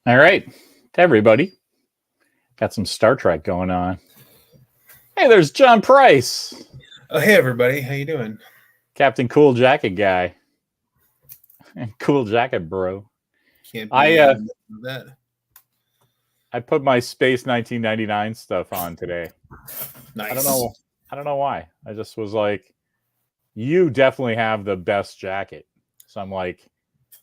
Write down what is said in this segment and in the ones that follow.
All right, everybody. Got some Star Trek going on. Hey, there's John Price, Oh, hey everybody, how you doing? Captain Cool Jacket guy. Cool Jacket, bro. Can't I be uh, that. I put my Space 1999 stuff on today. I don't Nice. know. I don't know why. I just was like, you definitely have the best jacket. So I'm like,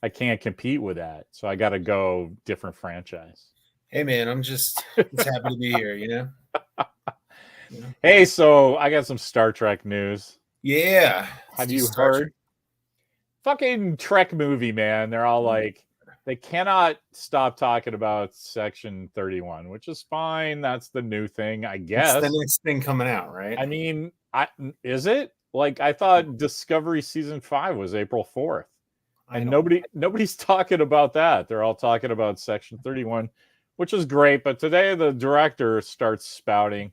I can't compete with that. So I got to go different franchise. Hey man, I'm just happy to be here. Yeah. Hey, so I got some Star Trek news. Yeah. Let's Have do you Star Trek. heard? Fucking Trek movie, man. They're all like, they cannot stop talking about Section 31, which is fine. That's the new thing, I It's the guess. next thing coming out, right? I mean, is it? Like, I thought Discovery season 5 was April 4th. And nobody's talking about that. They're all talking about Section 31, which is great. But today the director starts spouting.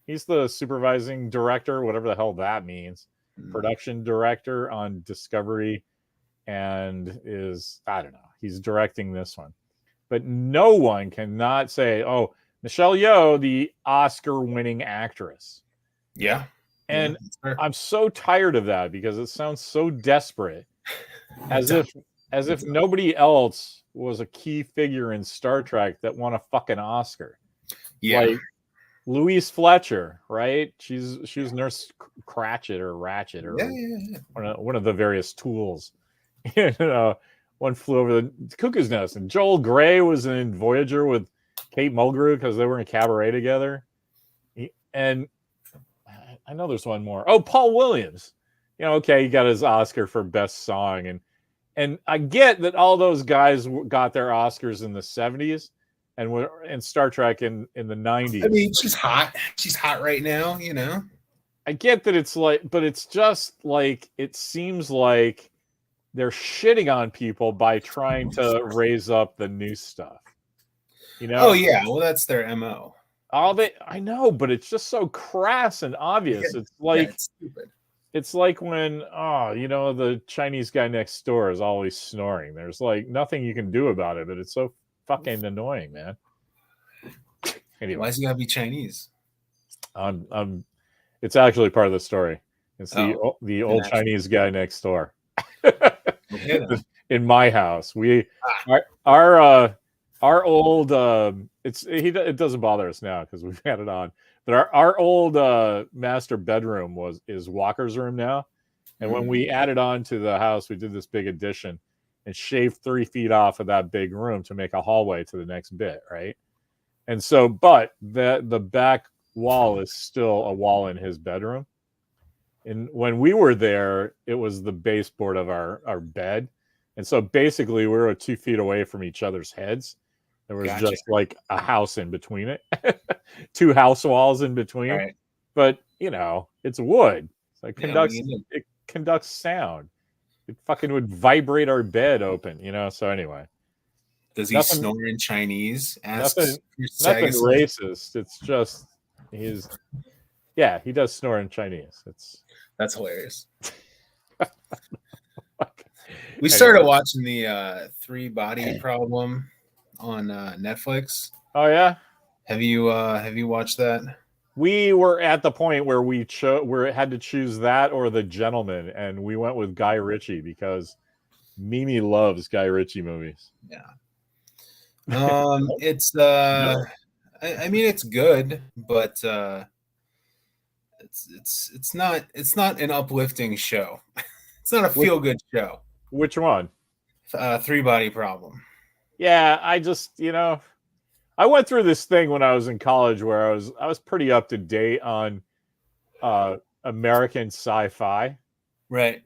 He's the supervising director, whatever the hell that means. Production director on Discovery, and I don't know, he's directing this one. But no one cannot say, oh, Michelle Yeoh, the Oscar-winning actress. Yeah. And I'm so tired of that because it sounds so desperate. As if nobody else was a key figure in Star Trek that won a fucking Oscar. Yeah. Like Louise Fletcher, right? She was Nurse Cratchit or Ratchet or one of the various tools. One flew over the cuckoo's nest, and Joel Grey was in Voyager with Kate Mulgrew because they were in Cabaret together. And I know there's one more. Oh, Paul Williams. Okay, he got his Oscar for best song, and I get that all those guys got their Oscars in the 70s and were in Star Trek in the 90s. I mean, she's hot. She's hot right now, I get that it's like, but it's just like, it seems like they're shitting on people by trying to raise up the new stuff. Oh yeah, well that's their MO. I know, but it's just so crass and obvious. It's like it's stupid. It's like when the Chinese guy next door is always snoring. There's like nothing you can do about it, but it's so fucking annoying, man. Anyway, why does he gotta be Chinese? It's actually part of the story. It's the old Chinese guy next door. Okay, in my house, our old it doesn't bother us now because we've had it on. But our old master bedroom is Walker's room now, and when we added on to the house, we did this big addition and shaved 3 feet off of that big room to make a hallway to the next bit, right? And so, but the back wall is still a wall in his bedroom. And when we were there, it was the baseboard of our bed. And so basically we were 2 feet away from each other's heads. There was just like a house in between it. 2 house walls in between. Right. But, it's wood. So it conducts sound. It fucking would vibrate our bed open, So anyway. Does he snore in Chinese? Nothing racist. It's just he does snore in Chinese. That's hilarious. We started watching the 3 Body Problem on Netflix. Oh yeah, have you watched that? We were at the point where we had to choose that or The Gentleman, and we went with Guy Ritchie because Mimi loves Guy Ritchie movies. Yeah. It's I mean it's good, but it's not an uplifting show. It's not a feel good show. Which one? 3 Body Problem. Yeah, I just I went through this thing when I was in college where I was pretty up to date on American sci-fi. Right.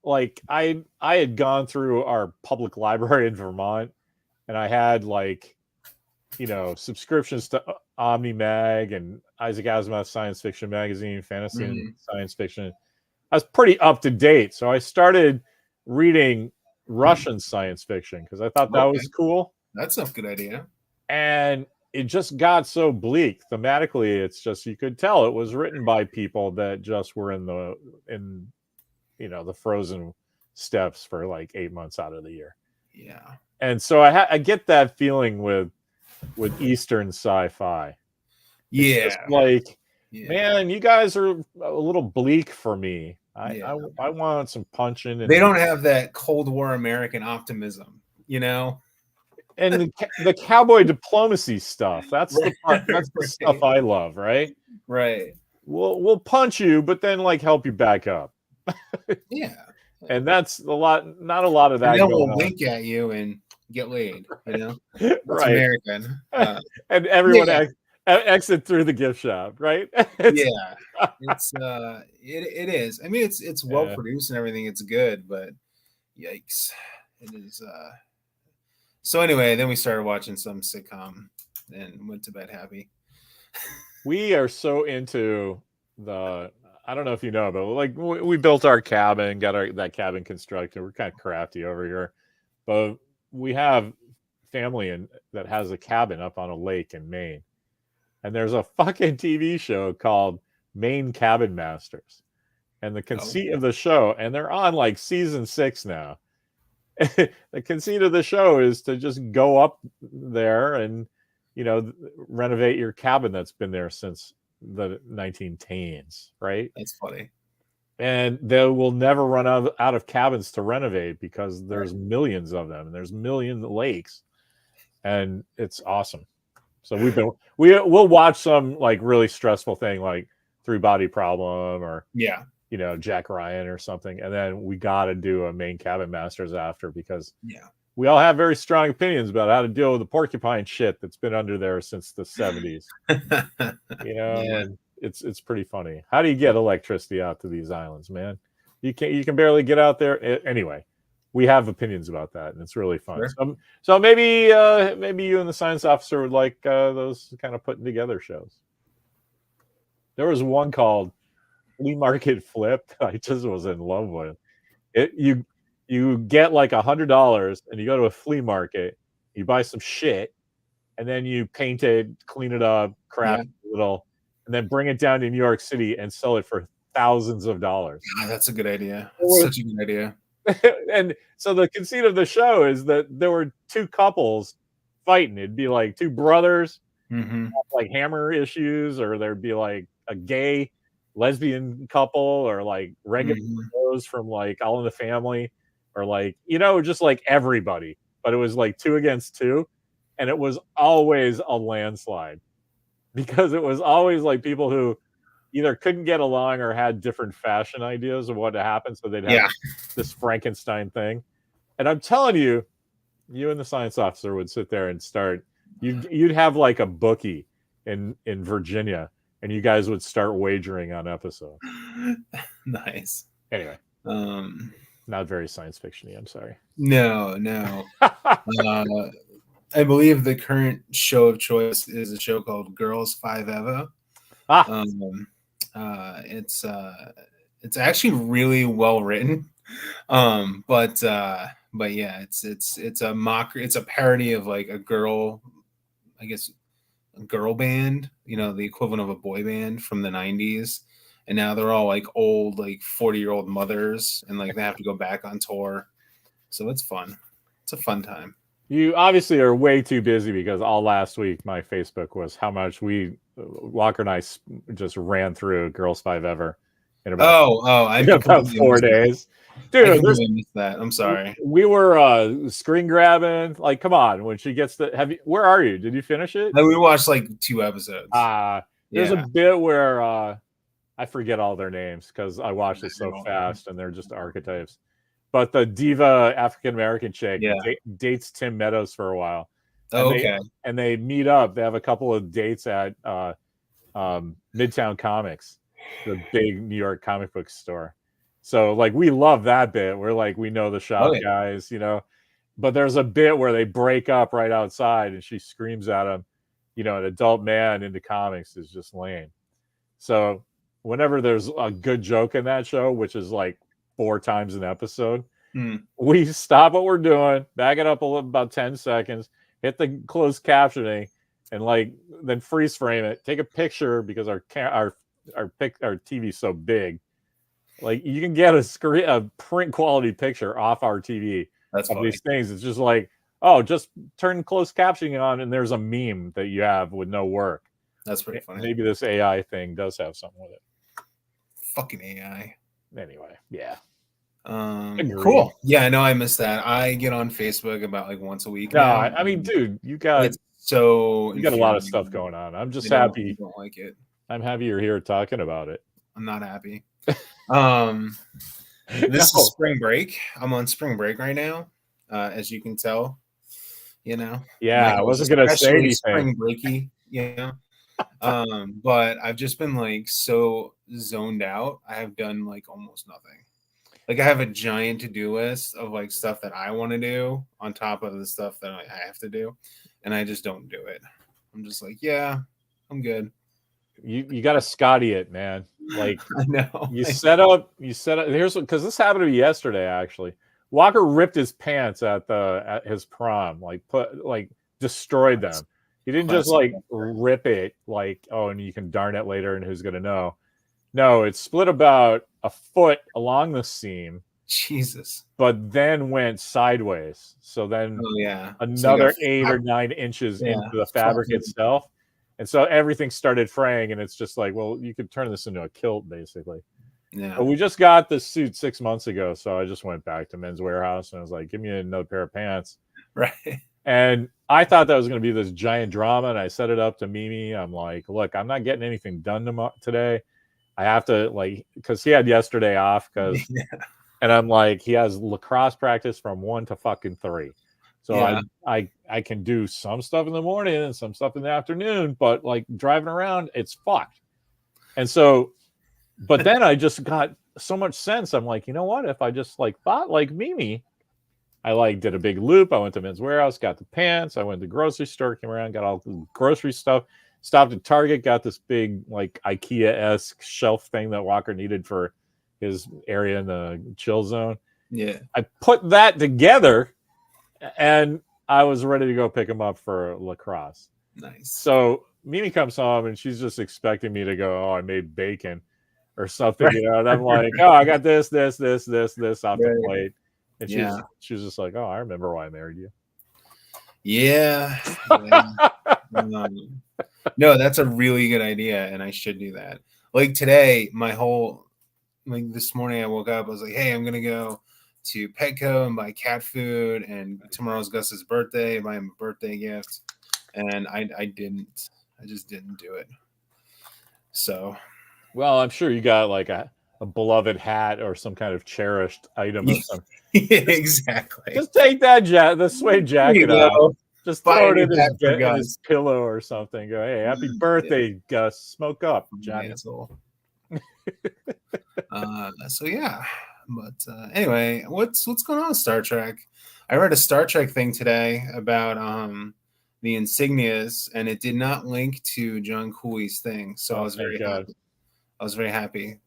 Like I had gone through our public library in Vermont, and I had subscriptions to OmniMag and Isaac Asimov's science fiction magazine, fantasy and science fiction. I was pretty up to date, so I started reading Russian science fiction because I thought that was cool. That's a good idea. And it just got so bleak thematically. It's just, you could tell it was written by people that just were in the frozen steppes for like 8 months out of the year. Yeah. And so I get that feeling with Eastern sci-fi. It's Yeah. just like, Yeah. man, you guys are a little bleak for me. I want some punching. And they don't have that Cold War American optimism, you know? And the cowboy diplomacy stuff. That's the part. That's the stuff I love, right? Right. We'll punch you, but then like help you back up. Yeah. And that's a lot. Not a lot of that. And then going we'll on. wink at you and get laid. You know, right? That's American. And everyone exit through the gift shop, right? Yeah, it's it is. I mean, it's well produced and everything. It's good, but yikes, it is. So anyway, then we started watching some sitcom and went to bed happy. We are so into the. I don't know if you know, but like we built our cabin, got that cabin constructed. We're kind of crafty over here, but we have family that has a cabin up on a lake in Maine. And there's a fucking TV show called Maine Cabin Masters. And the conceit of the show, and they're on like season 6 now. The conceit of the show is to just go up there and, renovate your cabin that's been there since the 1910s, right? That's funny. And they will never run out of cabins to renovate because there's millions of them and there's million lakes. And it's awesome. So we'll watch some like really stressful thing like 3 Body Problem or Jack Ryan or something, and then we got to do a Maine Cabin Masters after because we all have very strong opinions about how to deal with the porcupine shit that's been under there since the 70s. And it's pretty funny. How do you get electricity out to these islands, man? You can barely get out there anyway. We have opinions about that, and it's really fun. Sure. So maybe you and the science officer would like those kind of putting together shows. There was one called Flea Market Flip. I just was in love with it. You get like $100 and you go to a flea market, you buy some shit, and then you paint it, clean it up, craft it a little, and then bring it down to New York City and sell it for thousands of dollars. God, that's a good idea. That's such a good idea. And so the conceit of the show is that there were 2 couples fighting. It'd be like 2 brothers, like hammer issues, or there'd be like a gay lesbian couple, or like regular bros from like All in the Family, or like just like everybody. But it was like 2 against 2, and it was always a landslide because it was always like people who either couldn't get along or had different fashion ideas of what to happen. So they'd have this Frankenstein thing. And I'm telling you, you and the science officer would sit there and start, you'd have like a bookie in Virginia, and you guys would start wagering on episodes. Nice. Anyway. Not very science fiction-y, I'm sorry. No. I believe the current show of choice is a show called Girls 5 Eva. It's actually really well written, but yeah, it's a mockery. It's a parody of like a girl, I guess, a girl band, the equivalent of a boy band from the 90s, and now they're all like old, like 40-year-old mothers, and like they have to go back on tour. So it's fun. It's a fun time. You obviously are way too busy because all last week my Facebook was how much Walker and I just ran through Girls 5 Eva in about 4 days. Dude, I missed that. I'm sorry. We were screen grabbing. Like, come on! When she gets where are you? Did you finish it? No, we watched like 2 episodes. There's a bit where I forget all their names because I watched it so fast, and they're just archetypes. But the diva African American chick dates Tim Meadows for a while. And they meet up. They have a couple of dates at Midtown Comics, the big New York comic book store. So like we love that bit. We're like, we know the shop guys, But there's a bit where they break up right outside, and she screams at him. An adult man into comics is just lame. So whenever there's a good joke in that show, which is like 4 times an episode, we stop what we're doing, back it up about 10 seconds, hit the closed captioning, and like then freeze frame it, take a picture because our TV's so big. Like you can get a print quality picture off our TV That's of funny. these things. It's just like, oh, just turn closed captioning on, and there's a meme that you have with no work. That's pretty funny. Maybe this AI thing does have something with it. Fucking AI. Anyway, yeah. Cool. Yeah, I know I missed that. I get on Facebook about like once a week. No, now. I mean, dude, you got It's so a lot of stuff going on. I'm just happy. Don't like it. I'm happy you're here talking about it. I'm not happy. This is spring break. I'm on spring break right now, as you can tell. You know. Yeah, I wasn't gonna say anything. Spring breaky. You know. But I've just been like so zoned out. I have done like almost nothing. Like I have a giant to-do list of like stuff that I want to do on top of the stuff that I have to do, and I just don't do it. I'm just like, yeah, I'm good. You got to Scotty it, man. Like I know. You set up. Here's because this happened to me yesterday. Actually, Walker ripped his pants at his prom. Like destroyed them. He didn't just like rip it. Like, oh, and you can darn it later, and who's gonna know? No, it split about a foot along the seam. Jesus. But then went sideways. So then another 8 or 9 inches into the fabric itself. And so everything started fraying, and it's just like, well, you could turn this into a kilt, basically. Yeah. But we just got this suit 6 months ago, so I just went back to Men's Warehouse, and I was like, give me another pair of pants. Right. And I thought that was going to be this giant drama, and I set it up to Mimi. I'm like, look, I'm not getting anything done today. I have to, like, because he had yesterday off, and I'm like, he has lacrosse practice from 1 to fucking 3. So I can do some stuff in the morning and some stuff in the afternoon, but like driving around, it's fucked. And so, but then I just got so much sense. I'm like, you know what? If I just like thought like Mimi, I like did a big loop. I went to Men's Warehouse, got the pants. I went to the grocery store, came around, got all the grocery stuff. Stopped at Target, got this big like IKEA-esque shelf thing that Walker needed for his area in the chill zone. Yeah. I put that together, and I was ready to go pick him up for lacrosse. Nice. So Mimi comes home, and she's just expecting me to go, oh, I made bacon or something, right. you know. And I'm like, oh, I got this off the plate. And she's just like, oh, I remember why I married you. Yeah. No, that's a really good idea, and I should do that. Like today, this morning I woke up, I was like, hey, I'm gonna go to Petco and buy cat food, and tomorrow's Gus's birthday, buy him a birthday gift. And I just didn't do it. So well, I'm sure you got like a beloved hat or some kind of cherished item or something. Yeah, exactly. Just take that the suede jacket off. Just throw it in his pillow or something. Go, hey, happy birthday, Gus. Smoke up, Johnny. So yeah. But anyway, what's going on with Star Trek? I read a Star Trek thing today about the insignias, and it did not link to John Cooley's thing. So I was very happy. I was very happy,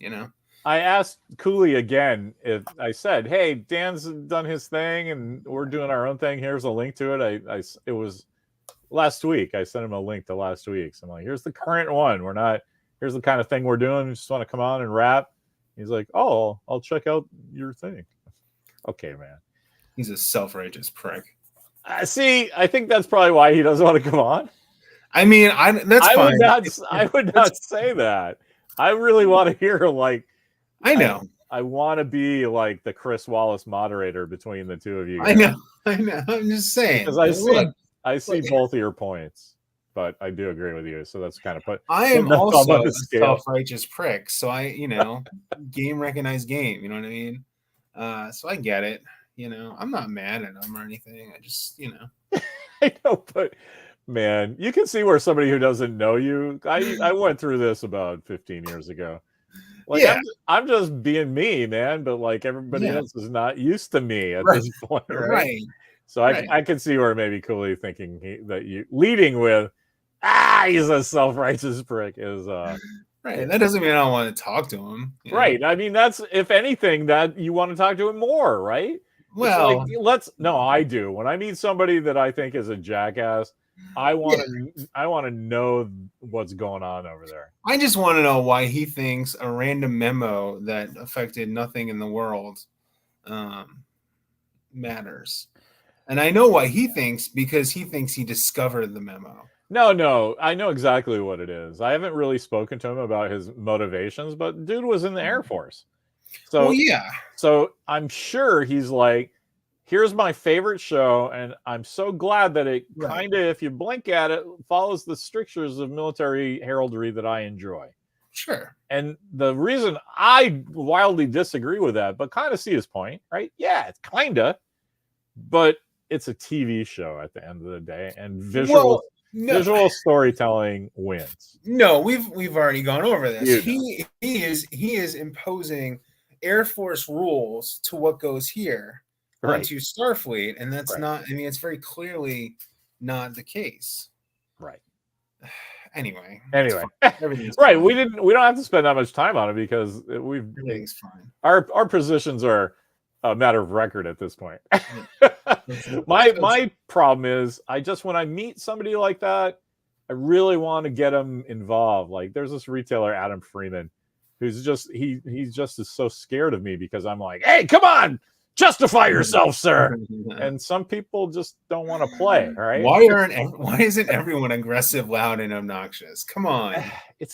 you know. I asked Cooley again if I said, hey, Dan's done his thing and we're doing our own thing. Here's a link to it. It was last week. I sent him a link to last week's. I'm like, here's the current one. Here's the kind of thing we're doing. We just want to come on and rap. He's like, oh, I'll check out your thing. Okay, man. He's a self-righteous prick. See, I think that's probably why he doesn't want to come on. I mean, that's fine. I would not say that. I really want to hear, like, I know. I want to be like the Chris Wallace moderator between the two of you guys. I know. I'm just saying. Because I see both of your points, but I do agree with you. So that's kind of I am also a self-righteous prick. So game recognize game. You know what I mean? So I get it. You know, I'm not mad at him or anything. I just, you know. I know, but man, you can see where somebody who doesn't know you. I went through this about 15 years ago. Like, yeah. I'm just being me, man. But like everybody else is not used to me at this point, right? So I can see where maybe Cooley thinking that you leading with, he's a self-righteous prick is right. That doesn't mean I don't want to talk to him, right? I mean, that's if anything that you want to talk to him more, right? Well, like, I do. When I meet somebody that I think is a jackass, I want to know what's going on over there. I just want to know why he thinks a random memo that affected nothing in the world matters. And I know what he thinks because he thinks he discovered the memo. No, I know exactly what it is. I haven't really spoken to him about his motivations, but dude was in the Air Force. So, well, yeah. So I'm sure he's like, here's my favorite show, and I'm so glad that it kind of, if you blink at it, follows the strictures of military heraldry that I enjoy. Sure. And the reason I wildly disagree with that, but kind of see his point, right? Yeah, it's kind of, but it's a TV show at the end of the day, and visual storytelling wins. No, we've already gone over this. He is imposing Air Force rules to what goes here onto Starfleet, and that's not. I mean, it's very clearly not the case. Right. Anyway, everything's right. Fine. We don't have to spend that much time on it because everything's fine. Our positions are a matter of record at this point. my problem is when I meet somebody like that, I really want to get them involved. Like there's this retailer, Adam Freeman, who's just he's just so scared of me because I'm like, hey, come on, justify yourself, sir. And some people just don't want to play. Right? Why isn't everyone aggressive, loud, and obnoxious? Come on.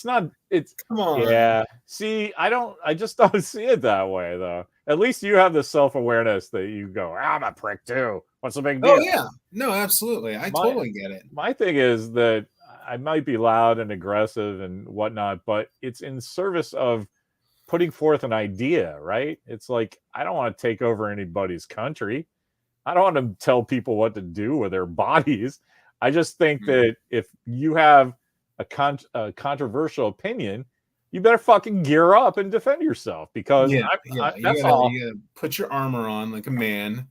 Come on. Yeah. See, I just don't see it that way though. At least you have the self-awareness that you go, I'm a prick too. What's the big deal? Oh yeah. No, absolutely. I totally get it. My thing is that I might be loud and aggressive and whatnot, but it's in service of putting forth an idea, right? It's like, I don't want to take over anybody's country. I don't want to tell people what to do with their bodies. I just think that if you have a controversial opinion, you better fucking gear up and defend yourself because that's all. You gotta put your armor on like a man,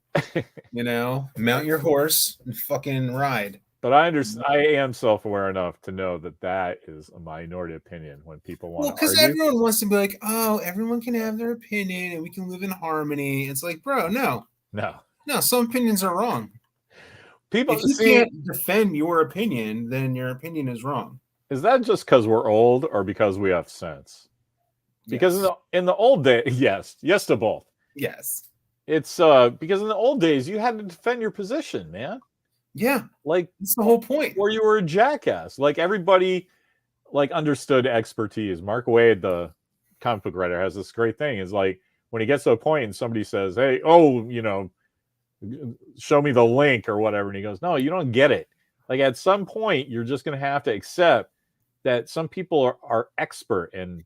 mount your horse and fucking ride. But I understand. I am self-aware enough to know that is a minority opinion when people want to argue. Because everyone wants to be like, oh, everyone can have their opinion and we can live in harmony. It's like, bro, no. Some opinions are wrong. If you can't defend your opinion, then your opinion is wrong. Is that just because we're old or because we have sense? Because in the old days, yes to both. Yes. It's because in the old days you had to defend your position, man. Yeah. Like that's the whole point. Or you were a jackass. Like everybody understood expertise. Mark Waid, the comic book writer, has this great thing. Is like when he gets to a point and somebody says, hey, show me the link or whatever. And he goes, no, you don't get it. Like at some point, you're just going to have to accept that some people are expert in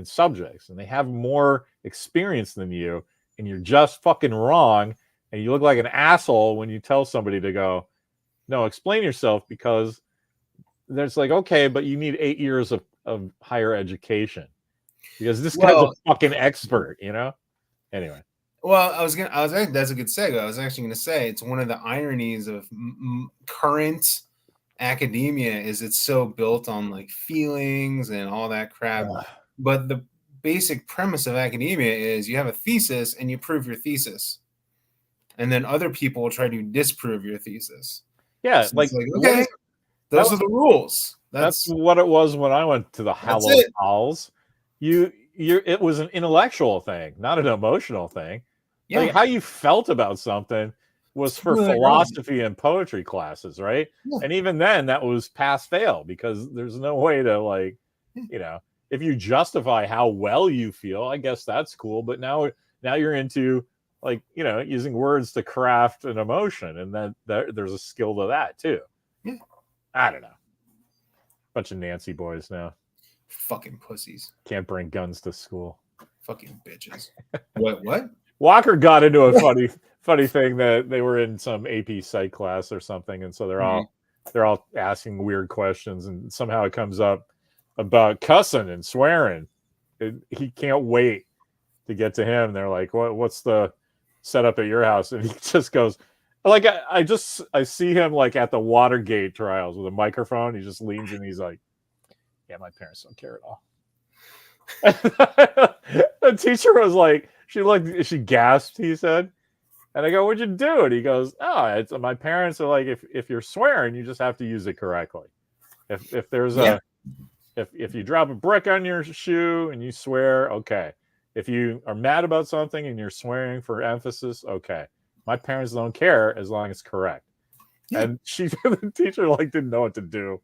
subjects and they have more experience than you, and you're just fucking wrong. And you look like an asshole when you tell somebody to go, no, explain yourself, because there's like, okay, but you need 8 years of higher education because this guy's a fucking expert, Anyway. Well, that's a good segue. I was actually going to say it's one of the ironies of current academia is it's so built on like feelings and all that crap. But the basic premise of academia is you have a thesis and you prove your thesis. And then other people will try to disprove your thesis. Yeah, so okay, those are the rules. That's what it was when I went to the Halls. It was an intellectual thing, not an emotional thing. Yeah. Like how you felt about something was for philosophy and poetry classes, right? Yeah. And even then, that was pass-fail because there's no way to if you justify how well you feel, I guess that's cool. But now you're into using words to craft an emotion, and then there's a skill to that too. Yeah. I don't know. Bunch of Nancy boys now. Fucking pussies. Can't bring guns to school. Fucking bitches. What? Walker got into a funny thing that they were in some AP Psych class or something, and so they're all asking weird questions, and somehow it comes up about cussing and swearing. He can't wait to get to him. They're like, what's the setup at your house? And he just goes, like, I see him like at the Watergate trials with a microphone. He just leans and he's like, yeah, my parents don't care at all. The teacher was like, she gasped, he said. And I go, what'd you do? And he goes, my parents are like, if you're swearing, you just have to use it correctly. If there's if you drop a brick on your shoe and you swear, okay. If you are mad about something and you're swearing for emphasis, okay. my parents don't care as long as it's correct. Yeah. And the teacher like didn't know what to do.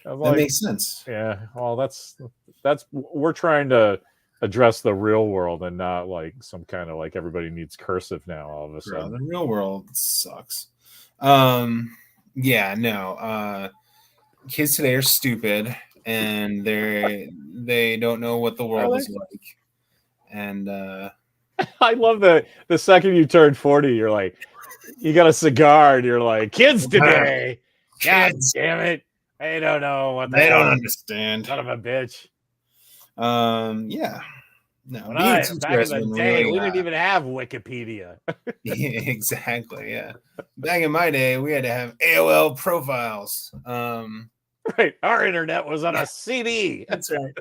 I was That like, makes sense. yeah, well, that's we're trying to address the real world and not like some kind of like everybody needs cursive now all of a sudden. The real world sucks. Yeah, no. Kids today are stupid and they don't know what the world is like. And I love the second you turn 40, you're like, you got a cigar and you're like, kids today. Kids. God damn it. They don't know what they don't understand. Son of a bitch. Yeah. No, back in the day, we didn't even have Wikipedia. Yeah, exactly. Yeah. Back in my day, we had to have AOL profiles. Right. Our internet was on a CD. That's right.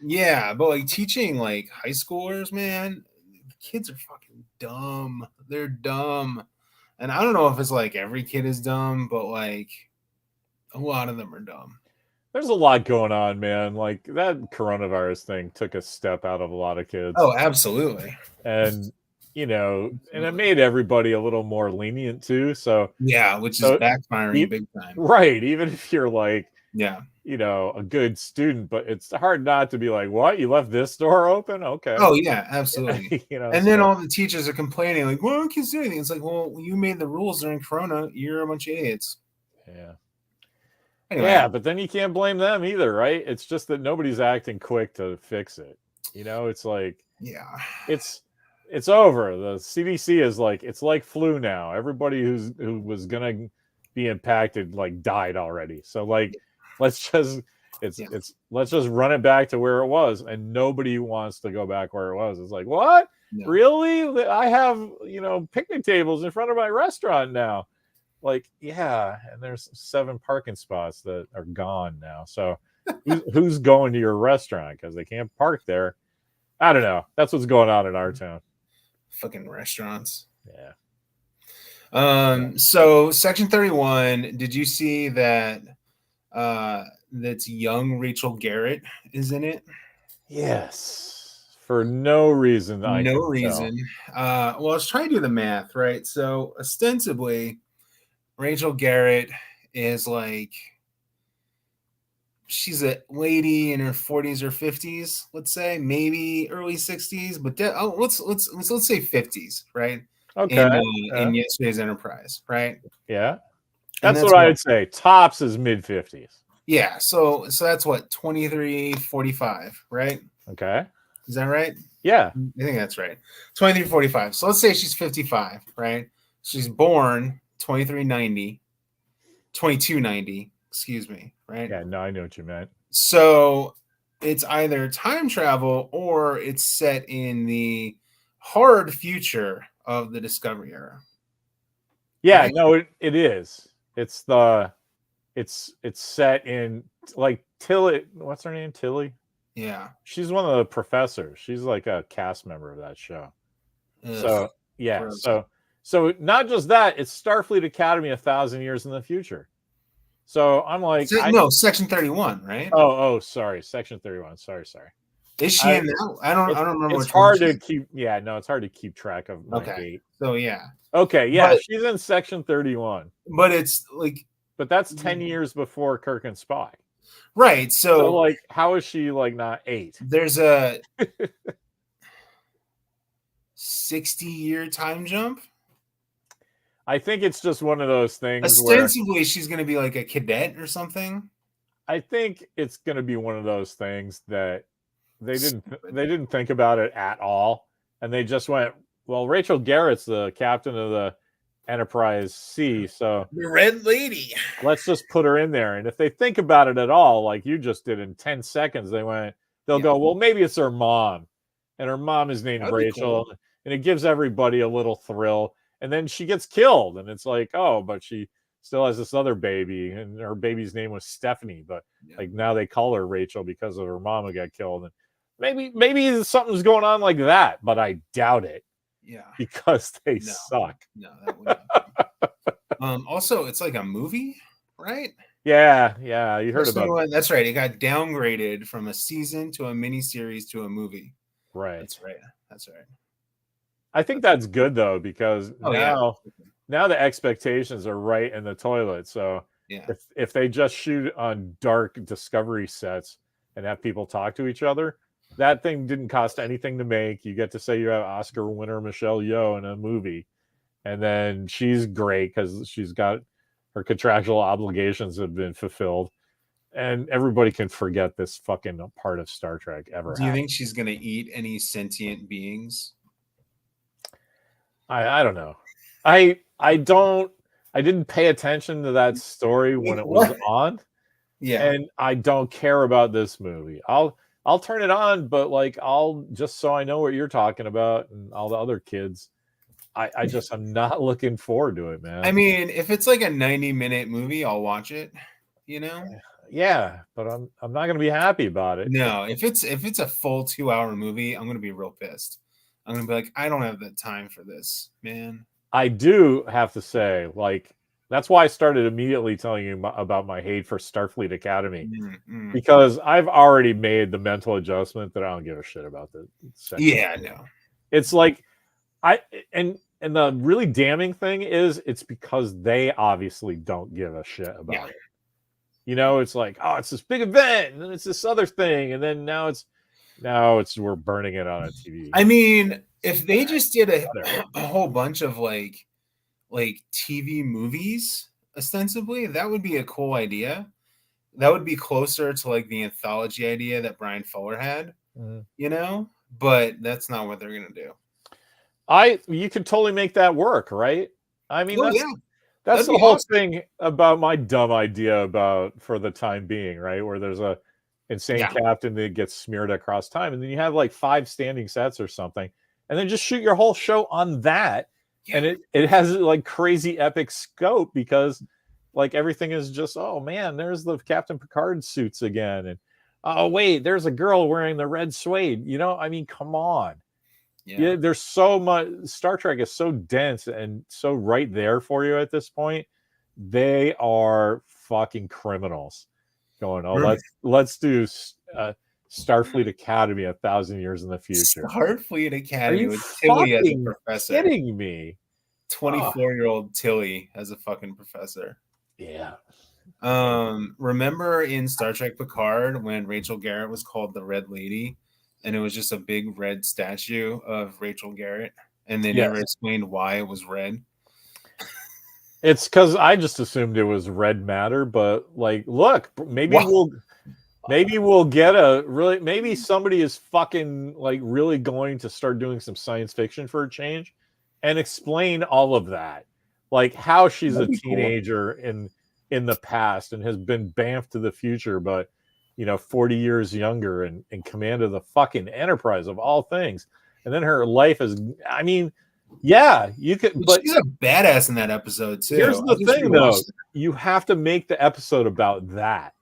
Yeah, but like teaching like high schoolers, man, kids are fucking dumb. They're dumb. And I don't know if it's like every kid is dumb, but like a lot of them are dumb. There's a lot going on, man. Like that coronavirus thing took a step out of a lot of kids. Oh, absolutely. And and it made everybody a little more lenient too. So yeah, which is backfiring big time. Right. Even if you're like, yeah, a good student, but it's hard not to be like, what? You left this door open? Okay. Oh yeah, absolutely. And then all the teachers are complaining, like, well, I can't do anything. It's like, well, you made the rules during Corona. You're a bunch of idiots. Yeah. Anyway. Yeah, but then you can't blame them either, right? It's just that nobody's acting quick to fix it. It's like, yeah, it's over. The CDC is like, it's like flu now. Everybody who was gonna be impacted like died already. So like, let's just run it back to where it was, and nobody wants to go back where it was. It's like, what? No. Really? I have picnic tables in front of my restaurant now. Like, yeah, and there's 7 parking spots that are gone now. So who's going to your restaurant because they can't park there? I don't know. That's what's going on in our town. Fucking restaurants. Yeah. So Section 31, did you see that that's young Rachel Garrett is in it? Yes. For no reason. No reason. Well, I was trying to do the math, right? So ostensibly Rachel Garrett is like, she's a lady in her 40s or 50s, let's say, maybe early 60s, but let's say 50s, right? Okay. In Yesterday's Enterprise, right? Yeah. That's what I'd say. Tops is mid 50s. Yeah. So that's what, 23:45, right? Okay. Is that right? Yeah. I think that's right. 23:45. So let's say she's 55, right? She's born 2290, excuse me, right? Yeah, no, I know what you meant. So it's either time travel or it's set in the hard future of the Discovery era. Yeah, right? No, it is. It's set in like Tilly. What's her name? Tilly? Yeah. She's one of the professors. She's like a cast member of that show. Ugh, so yeah, gross. So not just that, it's Starfleet Academy 1,000 years in the future. So I'm like, Section 31, right? Oh, sorry, Section 31. Sorry. Is she in that? I don't remember. It's hard to keep. Yeah, no, it's hard to keep track of my date. So yeah. Okay, yeah, she's in Section 31. But it's like, but that's 10 years before Kirk and Spock. Right. So like, how is she like not 8? There's a 60-year time jump. I think it's just one of those things. Ostensibly, she's going to be like a cadet or something. I think it's going to be one of those things that they didn't think about it at all, and they just went, well, Rachel Garrett's the captain of the Enterprise C, so the Red Lady. Let's just put her in there. And if they think about it at all, like you just did in 10 seconds, they'll go, well, maybe it's her mom, and her mom is named Rachel, cool. And it gives everybody a little thrill. And then she gets killed, and it's like, oh, but she still has this other baby, and her baby's name was Stephanie, but like now they call her Rachel because of her mom who got killed. And maybe something's going on like that, but I doubt it. Yeah, because they suck. No, that would not. Also, it's like a movie, right? Yeah, you heard about it. That's right. It got downgraded from a season to a mini series to a movie. Right. That's right. I think that's good though, because Oh yeah, now the expectations are right in the toilet. So yeah. if they just shoot on dark Discovery sets and have people talk to each other, that thing didn't cost anything to make. You get to say you have Oscar winner Michelle Yeoh in a movie, and then she's great because she's got her contractual obligations have been fulfilled, and everybody can forget this fucking part of Star Trek ever Do you happened. think she's gonna eat any sentient beings? I don't know. I didn't pay attention to that story when Wait, it was what? on, Yeah. and I don't care about this movie. I'll turn it on, but like I'll just so I know what you're talking about and all the other kids. I'm not looking forward to it, I man. mean, if it's like a 90-minute movie, I'll watch it, you know? Yeah, but I'm not gonna be happy about it. No, if it's a full 2-hour movie, I'm gonna be real pissed. I'm gonna be like, I don't have the time for this, man. I do have to say, like, that's why I started immediately telling you about my hate for Starfleet Academy, Mm. because I've already made the mental adjustment that I don't give a shit about the sexual. Yeah, no. It's like I and the really damning thing is it's because they obviously don't give a shit about it. You know, it's like, oh, it's this big event, and then it's this other thing, and then now it's we're burning it on a TV. I mean, if they just did Whatever. a whole bunch of like TV movies, ostensibly, that would be a cool idea. That would be closer to like the anthology idea that Brian Fuller had, you know? But that's not what they're gonna do. You could totally make that work, right? I mean, Oh yeah, that's that'd the be whole awesome. thing about my dumb idea about for the time being, right? Where there's a insane Yeah. captain that gets smeared across time, and then you have like 5 standing sets or something, and then just shoot your whole show on that, Yeah. and it has like crazy epic scope because like everything is just, oh man, there's the Captain Picard suits again, and oh wait, there's a girl wearing the red suede. You know, I mean, come on. Yeah. Yeah, there's so much. Star Trek is so dense and so right there for you at this point. They are fucking criminals. Going, oh, Rem- let's do Starfleet Academy 1,000 years in the future. Starfleet Are Academy you with Tilly as a fucking professor. kidding me? Oh, 24-year-old Tilly as a fucking professor. yeah. Remember in Star Trek Picard when Rachel Garrett was called the Red Lady, and it was just a big red statue of Rachel Garrett, and they never Yes. explained why it was red. It's because I just assumed it was red matter, but like, look, maybe Wow. we'll get a really, maybe somebody is fucking like really going to start doing some science fiction for a change and explain all of that, like how she's a That'd be cool. teenager in the past and has been bamfed to the future, but 40 years younger and in command of the fucking Enterprise of all things, and then her life is, I mean, yeah, you could, but She's a badass in that episode too. here's I the just thing, though. rewatched it. You have to make the episode about that,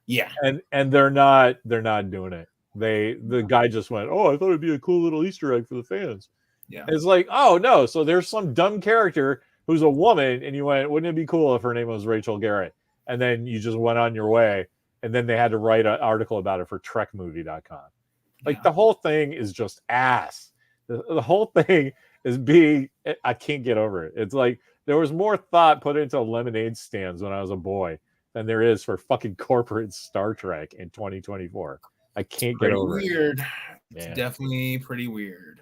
Yeah. and they're not doing it. The guy just went, oh, I thought it'd be a cool little Easter egg for the fans. Yeah. It's like, oh no, so there's some dumb character who's a woman, and you went, wouldn't it be cool if her name was Rachel Garrett? And then you just went on your way, and then they had to write an article about it for TrekMovie.com. Like, the whole thing is just ass. The whole thing is I can't get over it. It's like there was more thought put into lemonade stands when I was a boy than there is for fucking corporate Star Trek in 2024. I can't get over weird. it. It's Man. definitely pretty weird.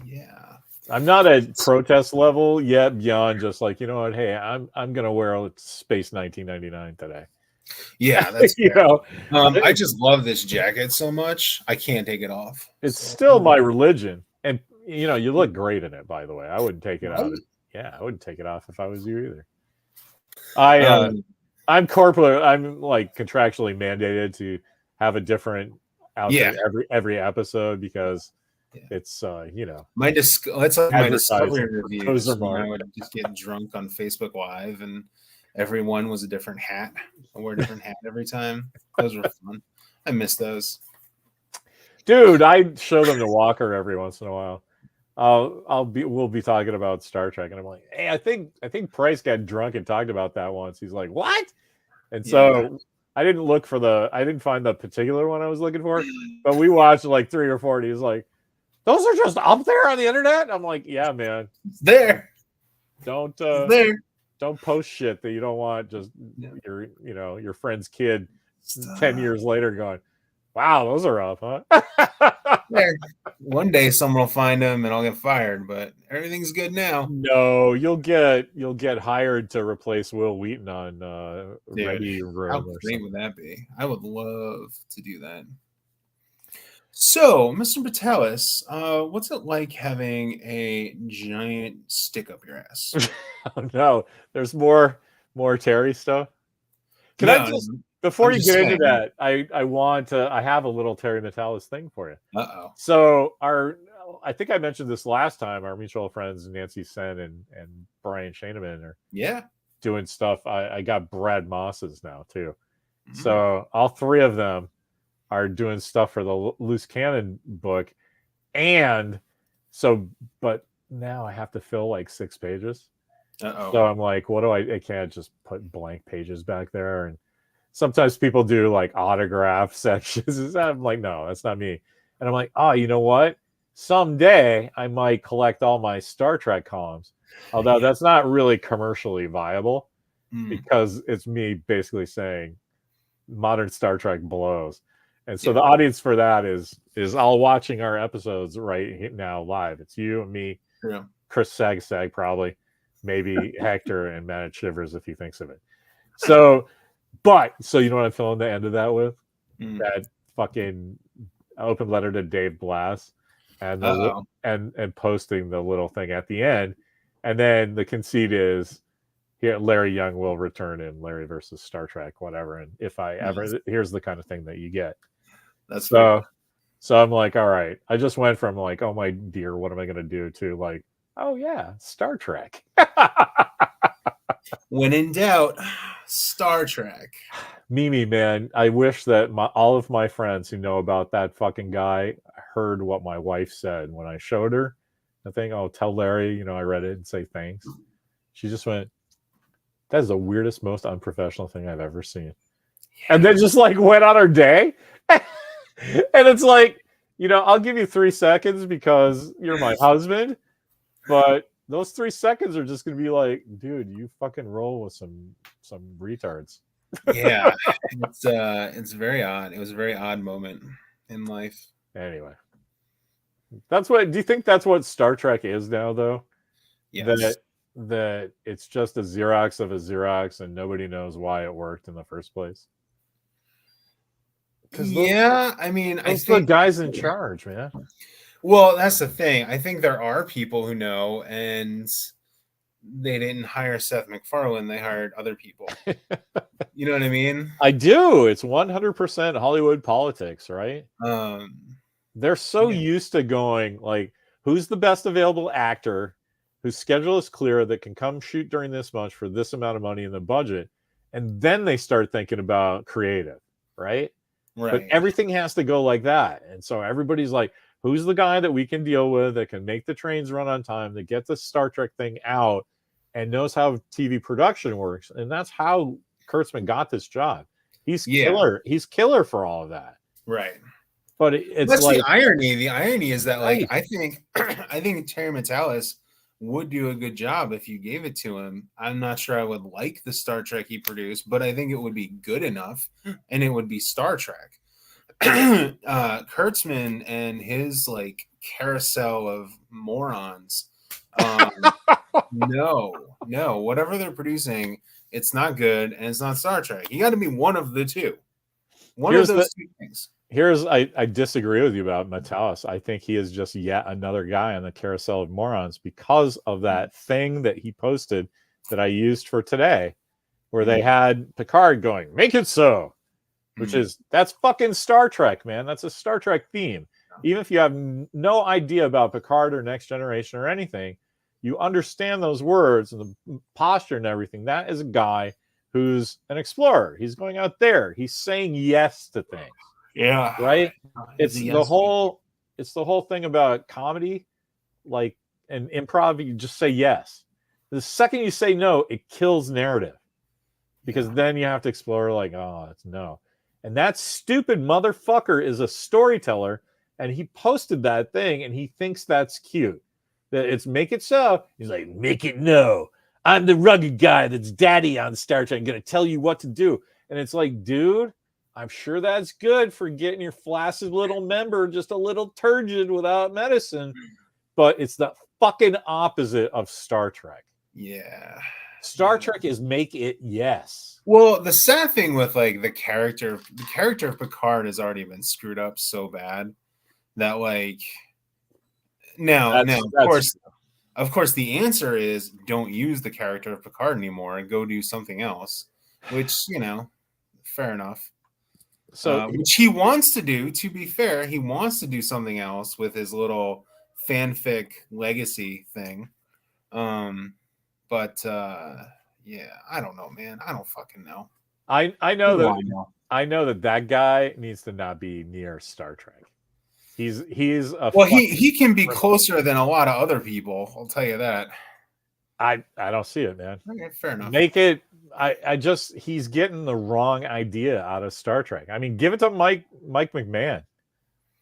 Yeah. I'm not at protest level yet beyond just like, you know what, hey, I'm gonna wear a Space 1999 today. Yeah, that's you know, I just love this jacket so much. I can't take it off. It's still my religion. And you look great in it, by the way. I wouldn't take it out. Yeah, I wouldn't take it off if I was you either. I'm corporate. I'm like contractually mandated to have a different outfit every episode because it's it's like my Discovery reviews when I would just get drunk on Facebook Live and everyone was a different hat. I wore a different hat every time. Those were fun. I miss those. Dude, I show them to Walker every once in a while. We'll be talking about Star Trek, and I'm like, hey, I think Price got drunk and talked about that once. He's like, what? And so I didn't find the particular one I was looking for, but we watched like 3 or 4. And he's like, Those are just up there on the internet. I'm like, yeah, man. It's there. Don't It's there. don't post shit that you don't want just your your friend's kid Stop. 10 years later going, wow, those are up, huh? There. One day someone will find them and I'll get fired, but everything's good now. No, you'll get hired to replace Will Wheaton on Dude, Ready Room. How or great something. would that be? I would love to do that. So, Mr. Patelis, what's it like having a giant stick up your ass? Oh, no, there's more Terry stuff. Can I just before you get into that, I have a little Terry Metalis thing for you. Uh-oh. So I think I mentioned this last time. Our mutual friends Nancy Sen and Brian Shaneman are doing stuff. I got Brad Moss's now too. Mm-hmm. So all three of them are doing stuff for the Loose Cannon book, and so but now I have to fill like 6 pages. Uh-oh. So I'm like, what do I can't just put blank pages back there. And sometimes people do like autograph sections. I'm like, no, that's not me. And I'm like, oh, you know what? Someday I might collect all my Star Trek columns. Although that's not really commercially viable because it's me basically saying modern Star Trek blows. And so the audience for that is all watching our episodes right now live. It's you and me, Chris Sagsag probably, maybe Hector and Matt Shivers if he thinks of it. So you know what I'm filling the end of that with? That fucking open letter to Dave Blass and and posting the little thing at the end. And then the conceit is here Larry Young will return in Larry versus Star Trek, whatever. And if I ever here's the kind of thing that you get. That's so I'm like, all right. I just went from like, oh my dear, what am I gonna do to like, oh yeah, Star Trek. When in doubt, Star Trek. Mimi, man, I wish that all of my friends who know about that fucking guy heard what my wife said when I showed her the thing. Oh, tell Larry, I read it and say thanks. She just went, that is the weirdest, most unprofessional thing I've ever seen. Yeah. And then just like went on her day. And it's like, I'll give you 3 seconds because you're my husband, but those 3 seconds are just going to be like, dude, you fucking roll with some retards. Yeah, it's very odd. It was a very odd moment in life. Anyway, do you think that's what Star Trek is now, though? Yes. That it's just a Xerox of a Xerox and nobody knows why it worked in the first place? Yeah, I mean, I think the guys in charge, man. Well, that's the thing. I think there are people who know, and they didn't hire Seth MacFarlane. They hired other people. You know what I mean? I do. It's 100% Hollywood politics, right? They're so used to going like, who's the best available actor whose schedule is clear that can come shoot during this much for this amount of money in the budget? And then they start thinking about creative, right? Right. But everything has to go like that. And so everybody's like, who's the guy that we can deal with that can make the trains run on time, that gets the Star Trek thing out and knows how TV production works? And that's how Kurtzman got this job. He's killer. He's killer for all of that. Right. But it's that's like the irony. The irony is that like I think Terry Metalis would do a good job if you gave it to him. I'm not sure I would like the Star Trek he produced, but I think it would be good enough and it would be Star Trek. Kurtzman and his like carousel of morons. No, whatever they're producing, it's not good and it's not Star Trek. You got to be one of the two. One of those two things. I disagree with you about Metalis. I think he is just yet another guy on the carousel of morons because of that thing that he posted that I used for today, where they had Picard going, make it so, which that's fucking Star Trek, man. That's a Star Trek theme. Even if you have no idea about Picard or Next Generation or anything, you understand those words and the posture and everything. That is a guy who's an explorer. He's going out there. He's saying yes to things. Yeah. Right? It's the whole thing about comedy, like and improv, you just say yes. The second you say no, it kills narrative. Because then you have to explore like, oh, it's no. And that stupid motherfucker is a storyteller and he posted that thing, and he thinks that's cute. That it's make it so. He's like, make it no. I'm the rugged guy that's daddy on Star Trek. I'm gonna tell you what to do. And it's like, dude, I'm sure that's good for getting your flaccid little member just a little turgid without medicine, but it's the fucking opposite of Star Trek. Yeah. Star Trek is make it yes. Well, the sad thing with like the character of Picard has already been screwed up so bad that like now of course the answer is don't use the character of Picard anymore and go do something else, which, you know, fair enough. So which he wants to do, to be fair, he wants to do something else with his little fanfic legacy thing. But yeah, I don't know, man. I don't fucking know. I know that guy needs to not be near Star Trek. He's a well, he can be closer than a lot of other people. I'll tell you that. I don't see it, man. Okay, fair enough. Make it. I just he's getting the wrong idea out of Star Trek. I mean, give it to Mike McMahon.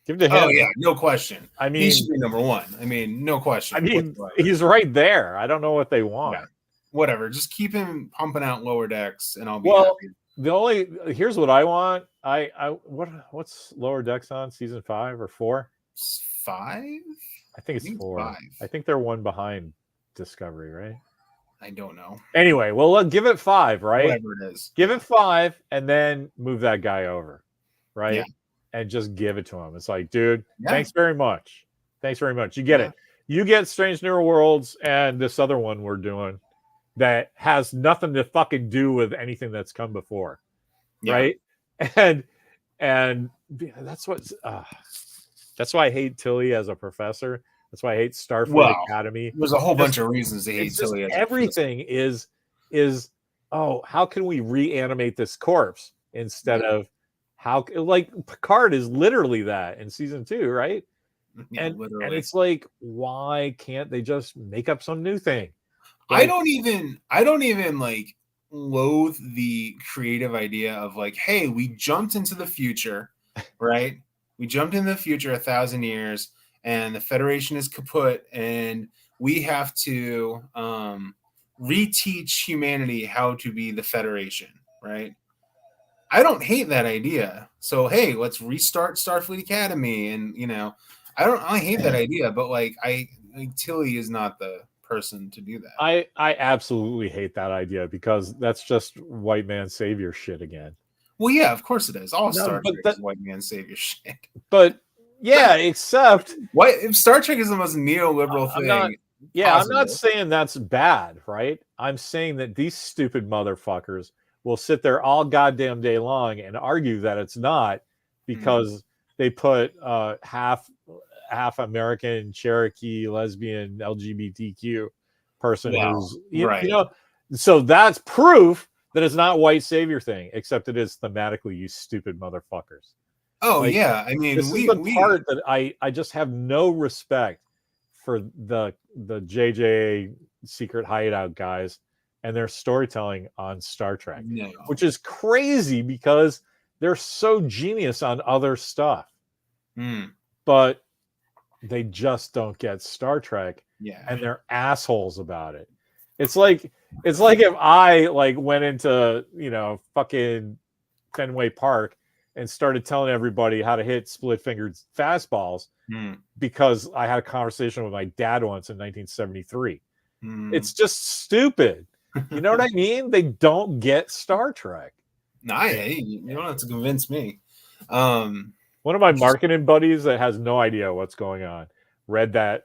Give it to him. Oh yeah, no question. I mean, he should be number one. I mean, no question. I mean, he's right there. I don't know what they want. Yeah. Whatever. Just keep him pumping out Lower Decks, and I'll be happy. Here's what I want. What's Lower Decks on season 5 or 4? 5? I think it's 4. 5. I think they're one behind Discovery, right? I don't know. Anyway, well, let's give it 5, right? Whatever it is. Give it 5 and then move that guy over, right? Yeah. And just give it to him. It's like, dude, thanks very much. Thanks very much. You get it. You get Strange New Worlds and this other one we're doing that has nothing to fucking do with anything that's come before, right? And that's why I hate Tilly as a professor. That's why I hate Starfleet Academy. There's a whole bunch of reasons to hate Tilly. Everything is how can we reanimate this corpse instead of how, like, Picard is literally that in season 2, right? Yeah, and it's like, why can't they just make up some new thing? Like, I don't even like loathe the creative idea of like, hey, we jumped into the future, right? We jumped into the future 1,000 years, and the Federation is kaput, and we have to reteach humanity how to be the Federation, right? I don't hate that idea. So hey, let's restart Starfleet Academy, and you know, I hate that idea, but like Tilly is not the person to do that. I absolutely hate that idea because that's just white man savior shit again. Well, yeah, of course it is. All Star Trek is white man savior shit. But yeah, except if Star Trek is the most neoliberal thing. I'm not saying that's bad, right? I'm saying that these stupid motherfuckers will sit there all goddamn day long and argue that it's not because they put half American, Cherokee, lesbian, LGBTQ person who's you know, so that's proof that it's not white savior thing, except it is thematically, you stupid motherfuckers. Oh, like, yeah. I mean, this is the part that I just have no respect for the JJ Secret Hideout guys and their storytelling on Star Trek, which is crazy because they're so genius on other stuff. But they just don't get Star Trek, and they're assholes about it. It's like if I like went into, you know, fucking Fenway Park and started telling everybody how to hit split-fingered fastballs because I had a conversation with my dad once in 1973. It's just stupid. You know what I mean? They don't get Star Trek. You don't have to convince me. One of my marketing buddies that has no idea what's going on read that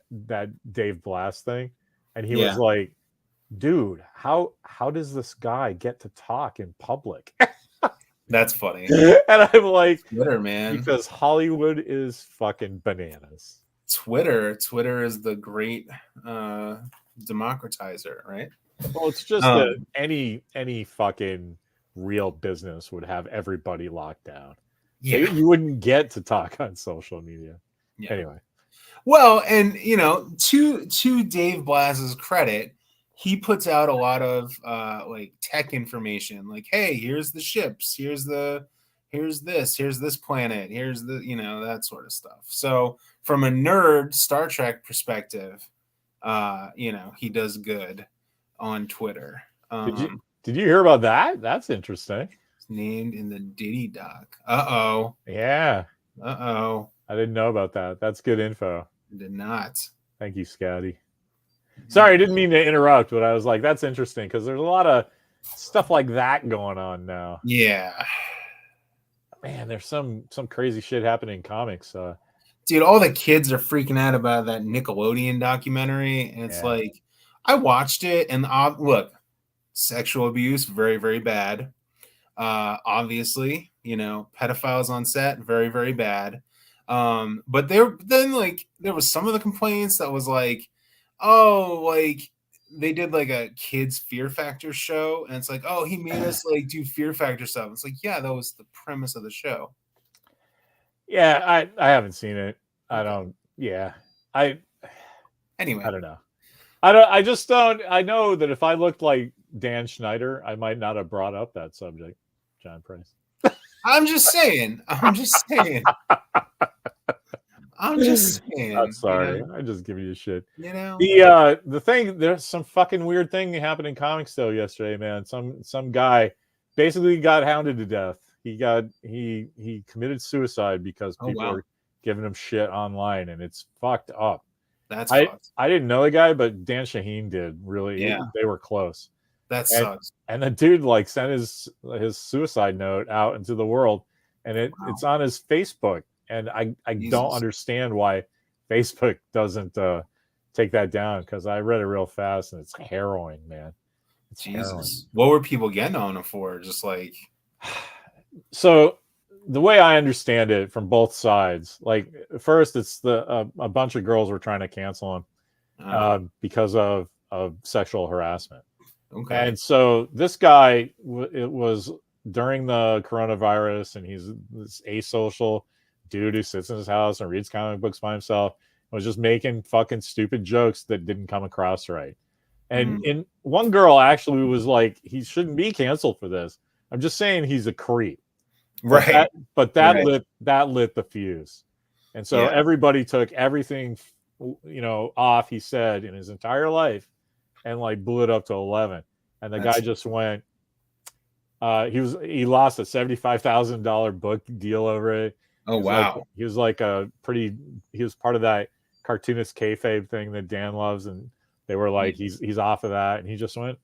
Dave Blass thing, and he was like, dude, how does this guy get to talk in public? That's funny. And I'm like, Twitter, man, because Hollywood is fucking bananas. Twitter is the great democratizer, right? Well, it's just that any fucking real business would have everybody locked down. You wouldn't get to talk on social media. Anyway. Well, and you know, to Dave Blass's credit, he puts out a lot of like tech information, like, hey, here's the ships, here's the here's this planet, here's the, that sort of stuff. So from a nerd Star Trek perspective, he does good on Twitter. Did you hear about that? That's interesting. It's named in the Diddy doc. Uh-oh. Yeah. Uh-oh. I didn't know about that. That's good info. Did not. Thank you, Scotty. Sorry, I didn't mean to interrupt, but I was like, that's interesting because there's a lot of stuff like that going on now. Yeah. Man, there's some crazy shit happening in comics. Dude, all the kids are freaking out about that Nickelodeon documentary. And it's like, I watched it and look, sexual abuse, very, very bad. Obviously, pedophiles on set, very, very bad. But there was some of the complaints that was like, oh, like they did like a kids Fear Factor show, and it's like, oh, he made us like do Fear Factor stuff. It's like, yeah, that was the premise of the show. Yeah, I haven't seen it. I don't. Yeah, anyway, I don't know. I just don't. I know that if I looked like Dan Schneider, I might not have brought up that subject. John Price. I'm just saying. I'm sorry. I just give you shit. The thing. There's some fucking weird thing happened in comics though yesterday, man. Some guy basically got hounded to death. He committed suicide because people were giving him shit online, and it's fucked up. I didn't know the guy, but Dan Shaheen did. Really, they were close. That sucks. And the dude like sent his suicide note out into the world, and it's on his Facebook. And I don't understand why Facebook doesn't take that down, because I read it real fast and it's harrowing, man. It's harrowing. What were people getting on it for? Just like, so the way I understand it from both sides, like first it's a bunch of girls were trying to cancel him because of sexual harassment. Okay. And so this guy, it was during the coronavirus, and he's this asocial dude who sits in his house and reads comic books by himself, and was just making fucking stupid jokes that didn't come across right. And one girl actually was like, he shouldn't be canceled for this. I'm just saying he's a creep. Right. But that lit the fuse. And so everybody took everything, off he said in his entire life, and like blew it up to 11. And the guy just went, he lost a $75,000 book deal over it. Oh, wow. He was part of that cartoonist kayfabe thing that Dan loves. And they were like, he's off of that. And he just went,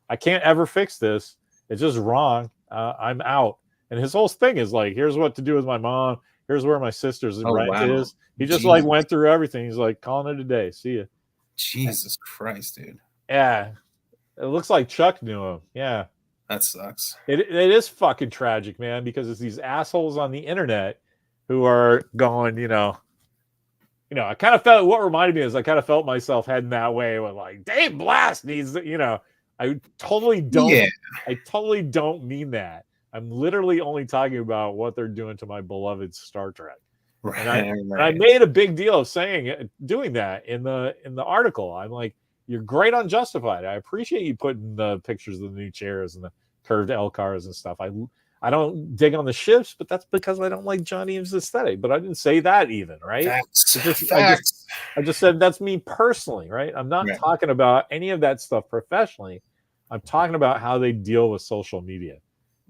I can't ever fix this. It's just wrong. I'm out. And his whole thing is like, here's what to do with my mom. Here's where my sister's rent is. He just like went through everything. He's like, calling it a day. See ya. Jesus Christ, dude. Yeah. It looks like Chuck knew him. Yeah. That sucks. It is fucking tragic, man, because it's these assholes on the internet who are going, I kind of felt, what reminded me is I kind of felt myself heading that way with like, Dave Blast needs, I totally don't mean that. I'm literally only talking about what they're doing to my beloved Star Trek. Right. And I made a big deal of doing that in the article. I'm like, you're great on Justified. I appreciate you putting the pictures of the new chairs and the curved L cars and stuff. I don't dig on the ships, but that's because I don't like John Eames' aesthetic. But I didn't say that even, right? Facts. I just said that's me personally, right? I'm not talking about any of that stuff professionally. I'm talking about how they deal with social media.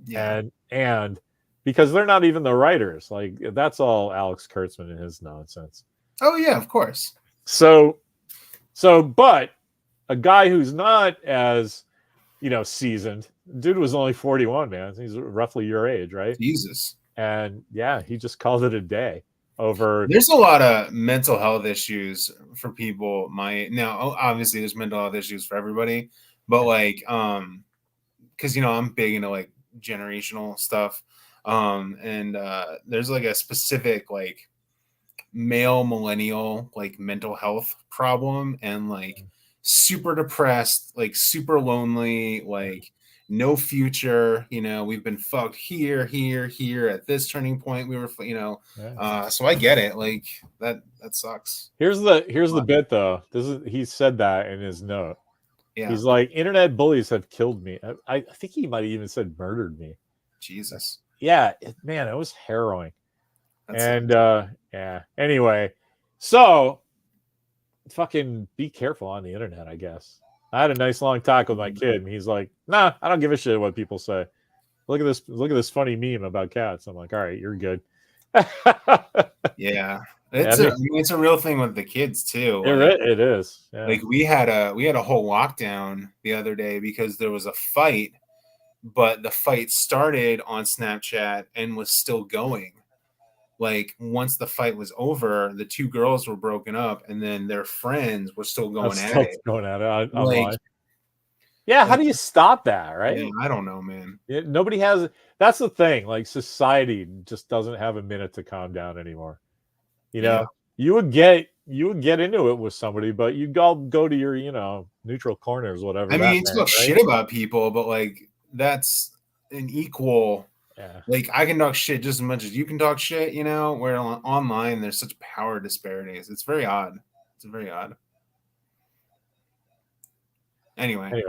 Yeah. And because they're not even the writers. Like, that's all Alex Kurtzman and his nonsense. Oh, yeah, of course. So, but a guy who's not as, seasoned, dude was only 41, man. He's roughly your age, right? Jesus. And yeah, he just called it a day over. There's a lot of mental health issues for people now, obviously there's mental health issues for everybody, but like, because, I'm big into like generational stuff. And there's like a specific like male millennial like mental health problem, and like super depressed, like super lonely, like no future, we've been fucked here at this turning point. We were, so I get it. Like that sucks. Here's the bit though. He said that in his note. Yeah. He's like, internet bullies have killed me. I think he might have even said murdered me. Jesus. yeah, man, it was harrowing. That's And yeah. Anyway, so fucking be careful on the internet, I guess. I had a nice long talk with my kid, and he's like, "Nah, I don't give a shit what people say. Look at this funny meme about cats." I'm like, "All right, you're good." yeah. It's a real thing with the kids too. Like, it is. Yeah. like we had a whole lockdown the other day because there was a fight, but the fight started on Snapchat and was still going. Like once the fight was over, the two girls were broken up, and then their friends were still going at it. Going at it Like, online. Yeah, how do you stop that, right? Yeah, I don't know, man. Nobody has. That's the thing. Like society just doesn't have a minute to calm down anymore. You know, you would get into it with somebody, but you'd all go to your neutral corners, whatever. I mean, talk shit about people, but like that's an equal. Yeah. Like I can talk shit just as much as you can talk shit, where online there's such power disparities. It's very odd. It's very odd. Anyway.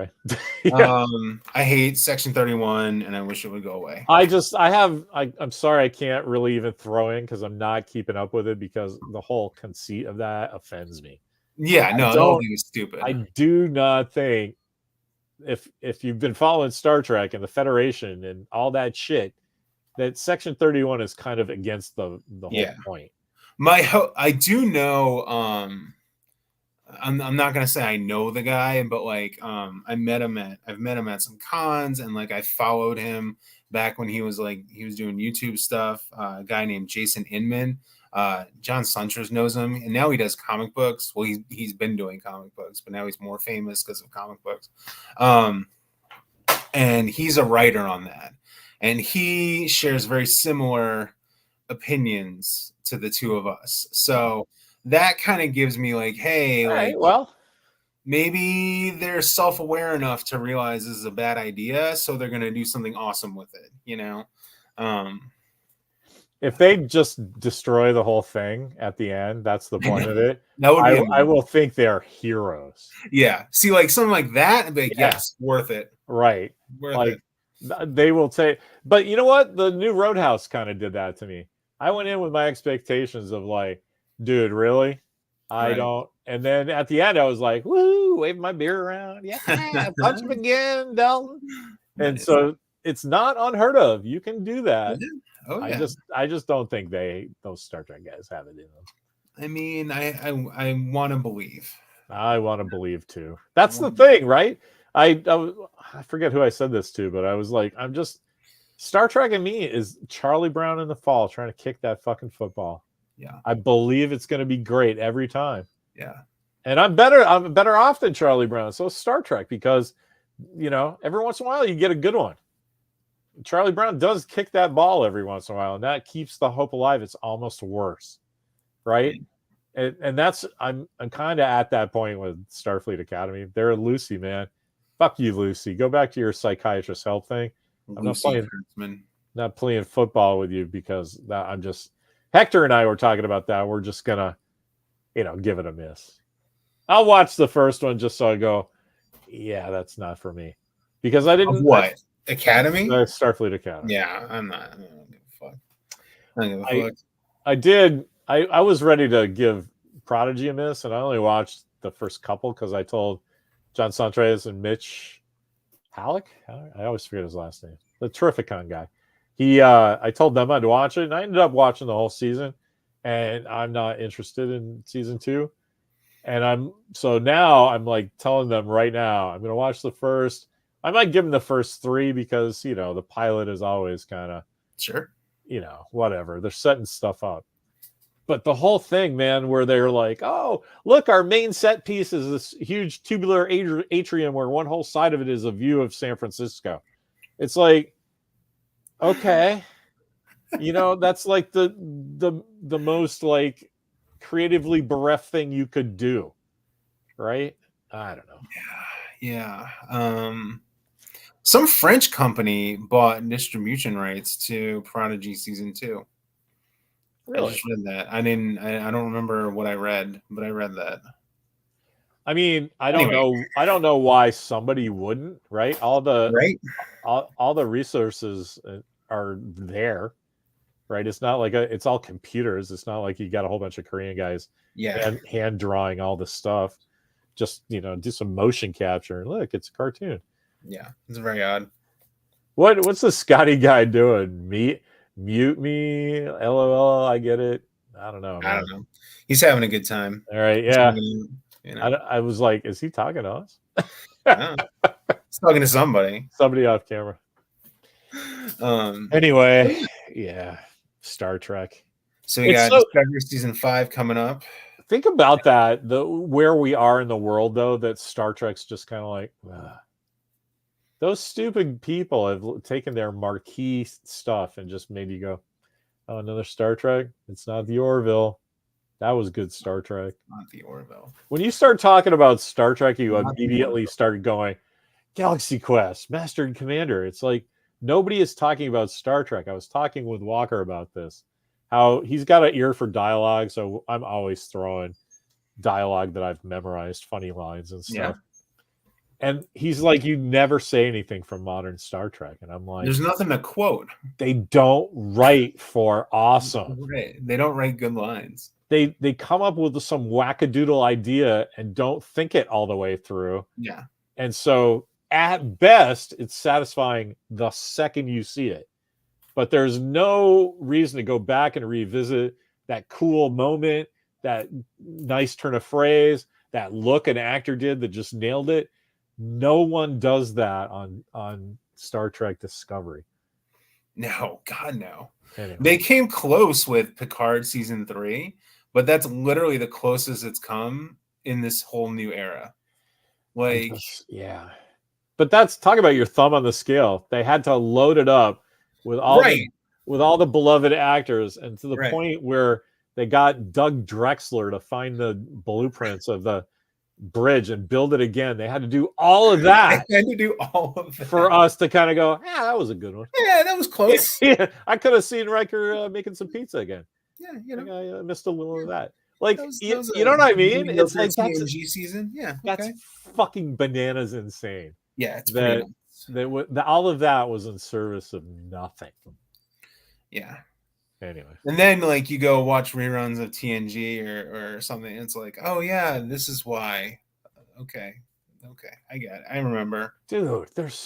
Yeah. I hate Section 31 and I wish it would go away. I'm sorry I can't really even throw in because I'm not keeping up with it because the whole conceit of that offends me. Yeah, no, the whole thing is stupid. I do not think if you've been following Star Trek and the Federation and all that shit, that Section 31 is kind of against the whole point. I do know. I'm not gonna say I know the guy, but like I've met him at some cons, and like I followed him back when he was doing YouTube stuff. A guy named Jason Inman. John Suntress knows him, and now he does comic books. Well, he's been doing comic books, but now he's more famous because of comic books. And he's a writer on that, and he shares very similar opinions to the two of us. So that kind of gives me like, hey, maybe they're self-aware enough to realize this is a bad idea, so they're going to do something awesome with it, If they just destroy the whole thing at the end, that's the point of it. I will think they're heroes. Yeah. See, like something like that, I'd be like, yes, worth it. Right. Worth it. They will take, but you know what? The new Roadhouse kind of did that to me. I went in with my expectations of like, dude, really? I don't. And then at the end, I was like, woo, waving my beer around. Yeah, punch him again, Dalton. And so it's not unheard of. You can do that. Oh, yeah. I just don't think those Star Trek guys have it in them. I mean, I want to believe. I want to believe too. That's the thing, right? I forget who I said this to, but I was like, Star Trek and me is Charlie Brown in the fall trying to kick that fucking football. Yeah. I believe it's going to be great every time. Yeah. And I'm better off than Charlie Brown. So Star Trek, because every once in a while you get a good one. Charlie Brown does kick that ball every once in a while, and that keeps the hope alive. It's almost worse. Right? And that's I'm kind of at that point with Starfleet Academy. They're Lucy, man. Fuck you, Lucy. Go back to your psychiatrist help thing. I'm not playing football with you because I'm just Hector and I were talking about that. We're just gonna, give it a miss. I'll watch the first one just so I go, yeah, that's not for me. Because I didn't Academy? Starfleet Academy. Yeah, I'm not. I don't give a fuck. I don't give a fuck. I did. I was ready to give Prodigy a miss, and I only watched the first couple because I told John Suntress and Mitch Halleck. I always forget his last name. The Terrificon guy. I told them I'd watch it, and I ended up watching the whole season, and I'm not interested in season 2. And now I'm like telling them right now, I'm going to watch the first. I might give them the first 3 because, the pilot is always kind of, sure, whatever. They're setting stuff up. But the whole thing, man, where they're like, oh, look, our main set piece is this huge tubular atrium where one whole side of it is a view of San Francisco. It's like, okay, that's like the most like creatively bereft thing you could do, right? I don't know. Yeah. Some French company bought distribution rights to Prodigy season 2. Really? I just read that. I don't remember what I read, but I read that. I mean, I don't know why somebody wouldn't, right? All the resources are there, right? It's not like it's all computers. It's not like you got a whole bunch of Korean guys hand drawing all this stuff. Just, you know, do some motion capture and look, it's a cartoon. Yeah, it's very odd. What's the Scotty guy doing? Mute me, LOL. I get it. I don't know, man. I don't know. He's having a good time. All right, yeah. You know. I was like, is he talking to us? No. He's talking to somebody. Somebody off camera. Anyway, yeah, Star Trek. So we got Discovery season 5 coming up. Think about that. Where we are in the world, though, that Star Trek's just kind of like, those stupid people have taken their marquee stuff and just made you go, oh, another Star Trek? It's not the Orville. That was good Star Trek. Not the Orville. When you start talking about Star Trek, you immediately start going, Galaxy Quest, Master and Commander. It's like nobody is talking about Star Trek. I was talking with Walker about this. How he's got an ear for dialogue, so I'm always throwing dialogue that I've memorized, funny lines and stuff. Yeah. And he's like, you never say anything from modern Star Trek. And I'm like, there's nothing to quote. They don't write for awesome. Right. They don't write good lines. They come up with some wackadoodle idea and don't think it all the way through. Yeah. And so at best, it's satisfying the second you see it. But there's no reason to go back and revisit that cool moment, that nice turn of phrase, that look an actor did that just nailed it. No one does that on Star Trek Discovery. No, God, no. Anyway. They came close with Picard season 3, but that's literally the closest it's come in this whole new era. Like, yeah. But that's, talk about your thumb on the scale. They had to load it up with all the beloved actors, and to the point where they got Doug Drexler to find the blueprints of the bridge and build it again. They had to do all of that. They had to do all of that for us to kind of go, yeah, that was a good one. Yeah, that was close. Yeah, I could have seen Riker making some pizza again. Yeah, you know, I missed a little of that. Like, you know what I mean? It's like that's TNG season. Yeah, that's fucking bananas insane. Yeah, it's all of that was in service of nothing. Yeah. Anyway. And then, like, you go watch reruns of TNG or something, and it's like, oh yeah, this is why. Okay, I get it. I remember, dude. There's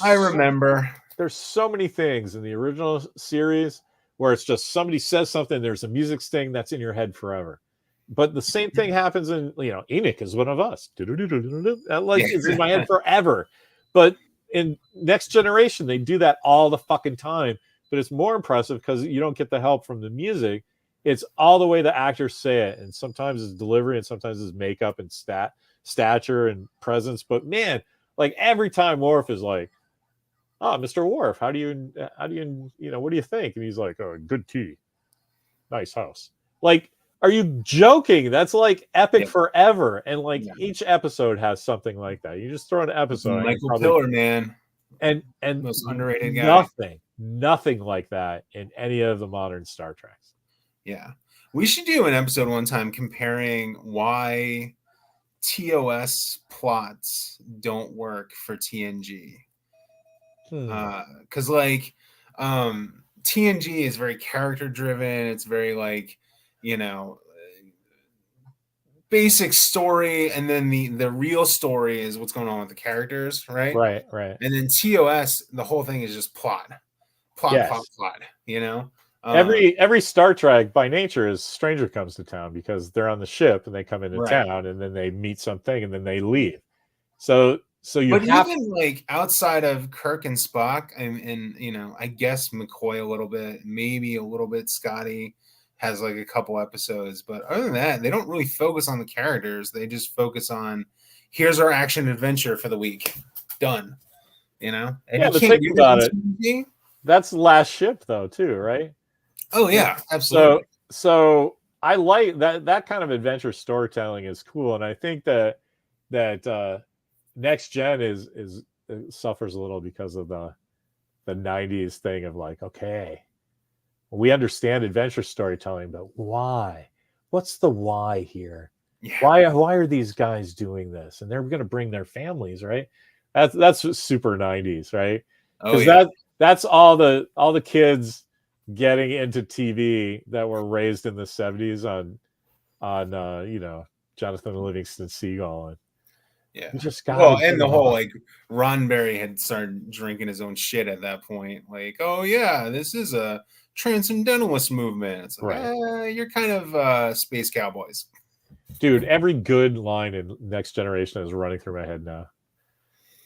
so many things in the original series where it's just somebody says something, there's a music sting that's in your head forever. But the same thing happens in, Enoch is one of us. That like is in my head forever. But in Next Generation, they do that all the fucking time. But it's more impressive because you don't get the help from the music. It's all the way the actors say it. And sometimes it's delivery and sometimes it's makeup and stature and presence. But man, like every time Worf is like, oh, Mr. Worf, how do you, what do you think? And he's like, oh, good tea. Nice house. Like, are you joking? That's like epic forever. And like each episode has something like that. You just throw an episode. Michael Piller, man. And most underrated guy. Nothing like that in any of the modern Star Treks. Yeah. We should do an episode one time comparing why TOS plots don't work for TNG. Because TNG is very character driven. It's very basic story, and then the real story is what's going on with the characters, right? Right. And then TOS, the whole thing is just plot. Every Star Trek by nature is stranger comes to town because they're on the ship and they come into town and then they meet something and then they leave. So even like outside of Kirk and Spock and I guess McCoy a little bit, maybe a little bit Scotty has like a couple episodes, but other than that, they don't really focus on the characters. They just focus on, here's our action adventure for the week. Done. And but think about it. That's Last Ship though, too, right? Oh yeah, absolutely. So I like that kind of adventure storytelling is cool, and I think that Next Gen is suffers a little because of the 90s thing of like, okay, we understand adventure storytelling, but why? What's the why here? Yeah. Why are these guys doing this? And they're going to bring their families, right? That's super 90s, right? Because that's all the kids getting into TV that were raised in the 70s on you know, Jonathan Livingston Seagull. And Yeah. you just got And the whole like Roddenberry had started drinking his own shit at that point. Like, oh yeah, this is a transcendentalist movement. It's like, right. You're kind of space cowboys. Dude, every good line in Next Generation is running through my head now.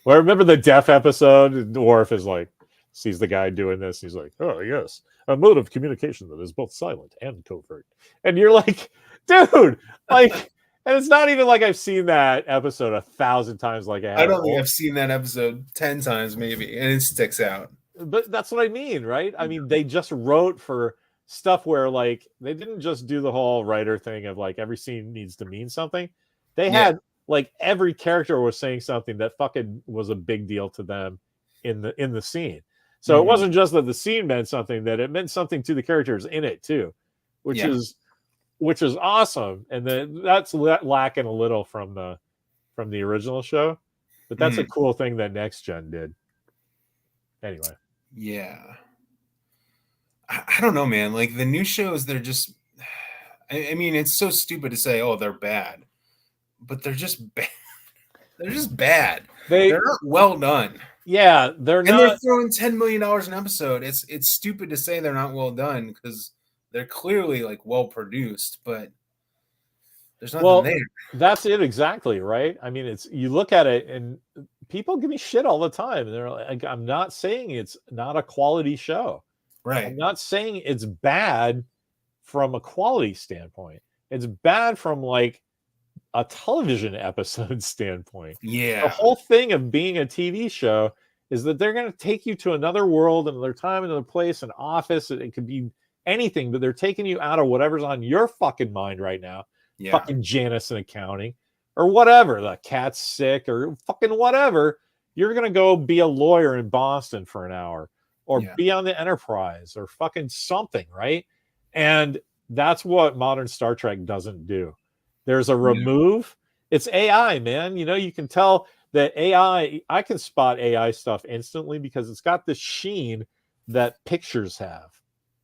Well, I remember the deaf episode. Worf is like, sees the guy doing this. He's like, oh, yes, a mode of communication that is both silent and covert. And you're like, dude, like, and it's not even like I've seen that episode 1,000 times like I have. I don't think I've seen that episode 10 times maybe, and it sticks out. But that's what I mean, right? I mean, they just wrote for stuff where, like, they didn't just do the whole writer thing of, like, every scene needs to mean something. They had, like, every character was saying something that fucking was a big deal to them in the scene. So it wasn't just that the scene meant something, that it meant something to the characters in it too, which is awesome. And then that's lacking a little from the original show, but that's a cool thing that Next Gen did. Anyway. Yeah. I don't know, man. Like the new shows, they're just, I mean, it's so stupid to say, oh, they're bad, but they're just bad. They're just bad. They're not well done. Yeah, they're not. And they're throwing $10 million an episode. It's stupid to say they're not well done because they're clearly like well produced, but there's nothing there. That's it exactly, right? I mean, you look at it and people give me shit all the time. They're like, I'm not saying it's not a quality show. Right. I'm not saying it's bad from a quality standpoint. It's bad from like a television episode standpoint. Yeah. The whole thing of being a TV show is that they're going to take you to another world, another time, another place, an office. It could be anything, but they're taking you out of whatever's on your fucking mind right now. Yeah. Fucking Janice in accounting or whatever. The cat's sick or fucking whatever. You're going to go be a lawyer in Boston for an hour or be on the Enterprise or fucking something, right? And that's what modern Star Trek doesn't do. There's a remove. It's AI, man. You know, you can tell that AI, I can spot AI stuff instantly because it's got this sheen that pictures have.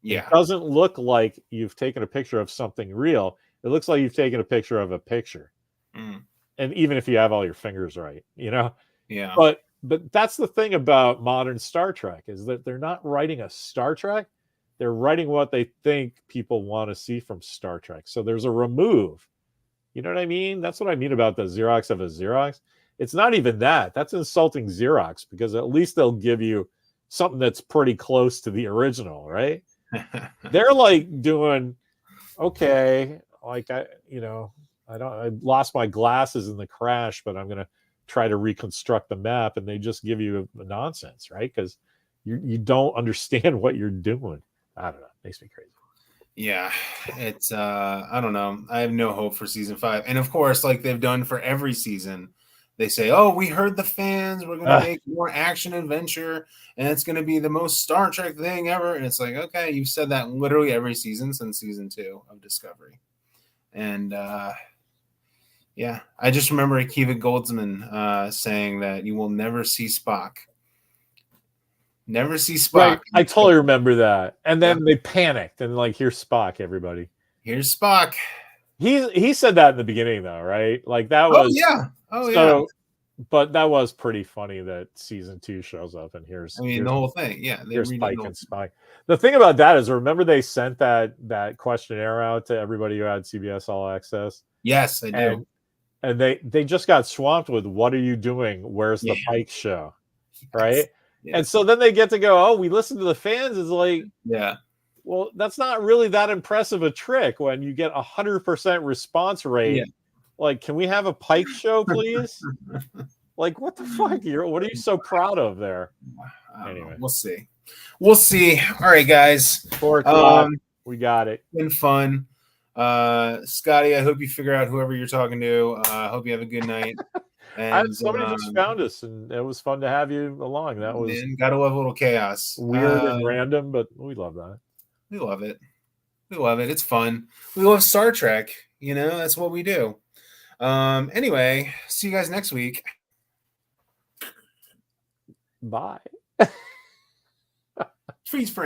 Yeah. It doesn't look like you've taken a picture of something real. It looks like you've taken a picture of a picture. And even if you have all your fingers right, you know? Yeah. But that's the thing about modern Star Trek is that they're not writing a Star Trek. They're writing what they think people want to see from Star Trek. So there's a remove. You know what I mean? That's what I mean about the Xerox of a Xerox. It's not even that. That's insulting Xerox because at least they'll give you something that's pretty close to the original, right? They're like doing, okay, like I lost my glasses in the crash, but I'm going to try to reconstruct the map, and they just give you a nonsense, right? Because you don't understand what you're doing. I don't know. It makes me crazy. Yeah, it's I don't know. I have no hope for season 5. And of course, like they've done for every season, they say, "Oh, we heard the fans. We're going to make more action adventure, and it's going to be the most Star Trek thing ever." And it's like, okay, you've said that literally every season since season 2 of Discovery. And yeah, I just remember Akiva Goldsman saying that you will never see Spock. Never see Spock. Right. I totally remember that. And then they panicked and like, here's Spock, everybody. Here's Spock. He said that in the beginning though, right? Like that was yeah. But that was pretty funny that season 2 shows up and here's the whole thing. Yeah. Here's Pike and Spike. The thing about that is remember they sent that questionnaire out to everybody who had CBS All Access? Yes, I do. And they just got swamped with what are you doing? Where's the Pike show? Yes. Right? Yeah. And so then they get to go, oh, we listen to the fans. It's like, yeah, well, that's not really that impressive a trick when you get 100% response rate. Yeah. Like, can we have a Pike show, please? Like, what the fuck? What are you so proud of there? Anyway, we'll see. We'll see. All right, guys. 4 o'clock. We got it. Been fun. Scotty, I hope you figure out whoever you're talking to. I hope you have a good night. And somebody just found us, and it was fun to have you along. That was gotta love a little chaos. Weird and random, but we love that. We love it. We love it. It's fun. We love Star Trek. You know, that's what we do. Anyway, see you guys next week. Bye. freeze frame.